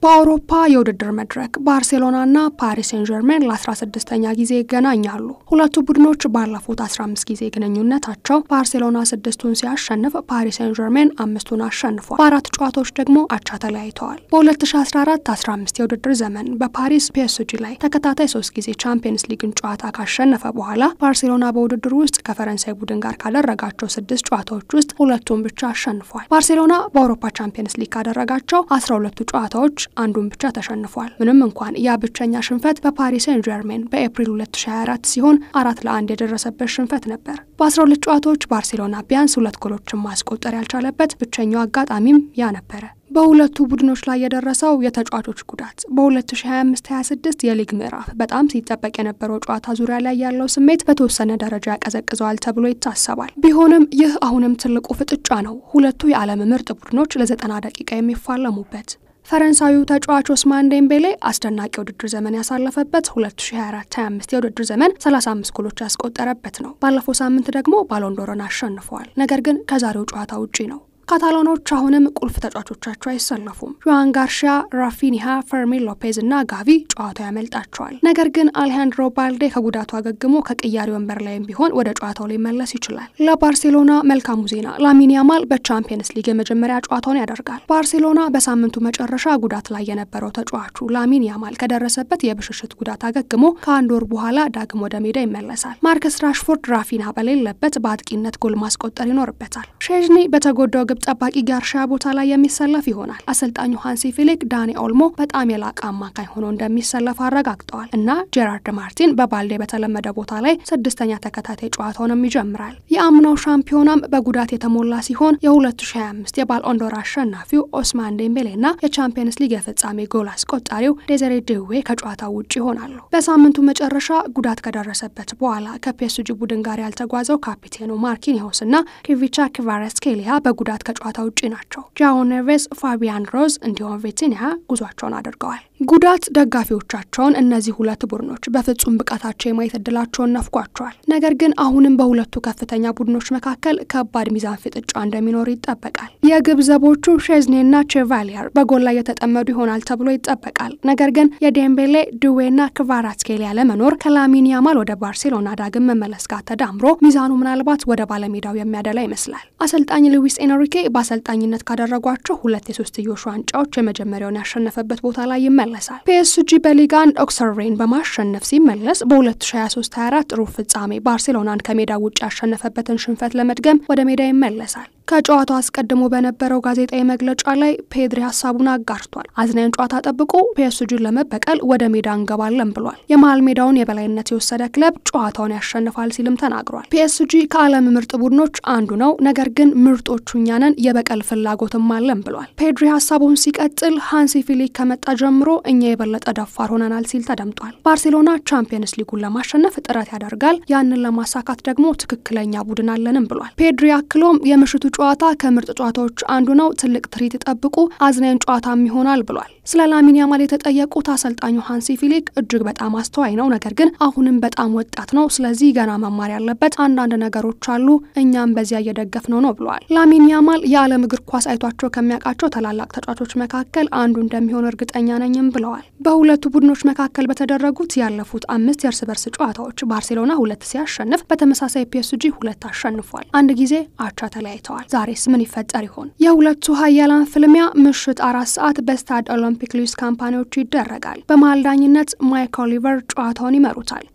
በአውሮፓ የውድድር መድረክ ባርሴሎናና ፓሪስ ሴን ዠርሜን ለ16ኛ ጊዜ ይገናኛሉ። ሁለቱ ቡድኖች ባለፉት 15 ጊዜ ግንኙነታቸው ባርሴሎና 6ቱን ሲያሸንፍ ፓሪስ ሴን ዠርሜን 5ቱን አሸንፏል። በአራት ጨዋታዎች ደግሞ አቻ ተለያይተዋል። በ2014-15 የውድድር ዘመን በፓሪስ ፒኤስጂ ላይ ተከታታይ 3 ጊዜ ቻምፒየንስ ሊግን ጨዋታ ካሸነፈ በኋላ ባርሴሎና በውድድሩ ውስጥ ከፈረንሳይ ቡድን ጋር ካደረጋቸው 6 ጨዋታዎች ውስጥ ሁለቱን ብቻ አሸንፏል። ባርሴሎና በአውሮፓ ቻምፒየንስ ሊግ ካደረጋቸው 12 ጨዋታዎች አንዱን ብቻ ተሸንፏል። ምንም እንኳን ያ ብቸኛ ሽንፈት በፓሪስ ሴን ዠርሜን በኤፕሪል 2024 ሲሆን 4-1 የደረሰበት ሽንፈት ነበር። በ12 ጨዋታዎች ባርሴሎና ቢያንስ 2 ጎሎችን ማስቆጠር ያልቻለበት ብቸኛው አጋጣሚም ያ ነበረ። በሁለቱ ቡድኖች ላይ የደረሰው የተጫዋቾች ጉዳት በ2025-26 የሊግ ምዕራፍ በጣም ሲጠበቅ የነበረው ጨዋታ ዙሪያ ላይ ያለው ስሜት በተወሰነ ደረጃ ያቀዘቅዘዋል ተብሎ ይታሰባል። ቢሆንም ይህ አሁንም ትልቁ ፍጥጫ ነው። ሁለቱ የዓለም ምርጥ ቡድኖች ለ90 ደቂቃ የሚፋለሙበት። ፈረንሳዊው ተጫዋች ኦስማን ዴምቤሌ አስደናቂ የውድድር ዘመን ያሳለፈበት 2024-25 የውድድር ዘመን 35 ጎሎች ያስቆጠረበት ነው። ባለፈው ሳምንት ደግሞ ባሎን ዶርን አሸንፈዋል። ነገር ግን ከዛሬው ጨዋታ ውጪ ነው። ካታሎኖች አሁንም ቁልፍ ተጫዋቾቻቸው አይሰለፉም። ጆዋን ጋርሺያ፣ ራፊኒሃ፣ ፈርሚን ሎፔዝ እና ጋቪ ጨዋታው ያመልጣቸዋል። ነገር ግን አሌሃንድሮ ባልዴ ከጉዳቱ አገግሞ ከቅያሪ ወንበር ላይም ቢሆን ወደ ጨዋታው ሊመለስ ይችላል። ለባርሴሎና መልካሙ ዜና ላሚን ያማል በቻምፒየንስ ሊግ የመጀመሪያ ጨዋታውን ያደርጋል። ባርሴሎና በሳምንቱ መጨረሻ ጉዳት ላይ የነበረው ተጫዋቹ ላሚን ያማል ከደረሰበት የብሽሽት ጉዳት አገግሞ ከአንድ ወር በኋላ ዳግም ወደ ሜዳ ይመለሳል። ማርከስ ራሽፎርድ ራፊኒሃ በሌለበት በአጥቂነት ጎል ማስቆጠር ይኖርበታል። ሼዝኒ በተጎዳው ጠባቂ ጋርሺያ ቦታ ላይ የሚሰለፍ ይሆናል። አሰልጣኙ ሃንሲ ፊሊክ ዳኒ ኦልሞ በጣም የላቀ አማካይ ሆኖ እንደሚሰለፍ አረጋግጠዋል እና ጄራርድ ማርቲን በባልዴ በተለመደ ቦታ ላይ 6ኛ ተከታታይ ጨዋታውንም ይጀምራል። የአምናው ሻምፒዮናም በጉዳት የተሞላ ሲሆን የ2025 የባሎን ዶር አሸናፊው ኦስማን ዴምቤሌና የቻምፒየንስ ሊግ የፍጻሜ ጎል አስቆጣሪው ዴዘሬ ዴዌ ከጨዋታው ውጭ ይሆናሉ። በሳምንቱ መጨረሻ ጉዳት ከደረሰበት በኋላ ከፒኤስጂ ቡድን ጋር ያልተጓዘው ካፒቴኑ ማርኪኒዮስ እና ኪቪቻ ክቫራትስኬሊያ በጉዳት ከጨዋታ ውጪ ናቸው። ጃኦ ኔቬስ፣ ፋቢያን ሮዝ እንዲሁም ቪቲኒያ ጉዟቸውን አድርገዋል። ጉዳት ደጋፊዎቻቸውን እነዚህ ሁለት ቡድኖች በፍጹም ብቃታቸው የማየት እድላቸውን ነፍጓቸዋል። ነገር ግን አሁንም በሁለቱ ከፍተኛ ቡድኖች መካከል ከባድ ሚዛን ፍጥጫ እንደሚኖር ይጠበቃል። የግብ ዘቦቹ ሼዝኒና ቼቫሊየር በጎል ላይ የተጠመዱ ይሆናል ተብሎ ይጠበቃል። ነገር ግን የዴምቤሌ ድዌና ክቫራትስኬሊያ ለመኖር ከላሚን ያማል ወደ ባርሴሎና ዳግም መመለስ ጋር ተዳምሮ ሚዛኑ ምናልባት ወደ ባለሜዳው የሚያደላ ይመስላል። አሰልጣኝ ሉዊስ ኤንሪኬ በአሰልጣኝነት ካደረጓቸው 2 የሶስትዮሽ ዋንጫዎች የመጀመሪያውን ያሸነፈበት ቦታ ላይ ይመለሳል። ፒኤስጂ በሊግ 1 ኦክሰርቬን በማሸነፍ ሲመለስ በ2023-24 ሩብ ፍጻሜ ባርሴሎናን ከሜዳ ውጭ ያሸነፈበትን ሽንፈት ለመድገም ወደ ሜዳ ይመለሳል። ከጨዋታው አስቀድሞ በነበረው ጋዜጣዊ መግለጫ ላይ ፔድሪ ሐሳቡን አጋርቷል። አዝናኝ ጨዋታ ጠብቆ ፒኤስጂን ለመበቀል ወደ ሜዳ እንገባለን ብሏል። የመሃል ሜዳውን የበላይነት የወሰደ ክለብ ጨዋታውን ያሸንፋል ሲልም ተናግሯል። ፒኤስጂ ከዓለም ምርጥ ቡድኖች አንዱ ነው፣ ነገር ግን ምርጦቹ እኛ ነን፣ የበቀል ፍላጎትም አለን ብሏል። ፔድሪ ሐሳቡን ሲቀጥል ሃንሲ ፊሊክ ከመጣ ጀምሮ እኛ የበለጠ ደፋር ሆነናል ሲል ተደምጧል። ባርሴሎና ቻምፒየንስ ሊጉን ለማሸነፍ ጥረት ያደርጋል፣ ያንን ለማሳካት ደግሞ ትክክለኛ ቡድን አለንም ብሏል። ፔድሪ አክሎም የምሽቱ ጨዋታ ከምርጥ ጨዋታዎች አንዱ ነው፣ ትልቅ ትርኢት ጠብቁ፣ አዝናኝ ጨዋታም ይሆናል ብሏል። ስለ ላሚን ያማል የተጠየቁት አሰልጣኙ ሃንሲ ፊሊክ እጅግ በጣም አስተዋይ ነው፣ ነገር ግን አሁንም በጣም ወጣት ነው፣ ስለዚህ ገና መማር ያለበት አንዳንድ ነገሮች አሉ፣ እኛም በዚያ እየደገፍነው ነው ብሏል። ላሚን ያማል የዓለም እግር ኳስ አይቷቸው ከሚያውቃቸው ታላላቅ ተጫዋቾች መካከል አንዱ እንደሚሆን እርግጠኛ ነኝም ብለዋል። በሁለቱ ቡድኖች መካከል በተደረጉት ያለፉት 5 የእርስ በርስ ጨዋታዎች ባርሴሎና 2 ሲያሸንፍ በተመሳሳይ ፒኤስጂ 2 አሸንፏል። አንድ ጊዜ አቻ ተለያይተዋል። ዛሬስ ምን ይፈጠር ይሆን? የሁለቱ ኃያላን ፍልሚያ ምሽት 4 ሰዓት በስታድ ኦሎምፒክ ሉዊስ ካምፓኒዎች ይደረጋል። በመሃል ዳኝነት ማይክ ኦሊቨር ጨዋታውን ይመሩታል።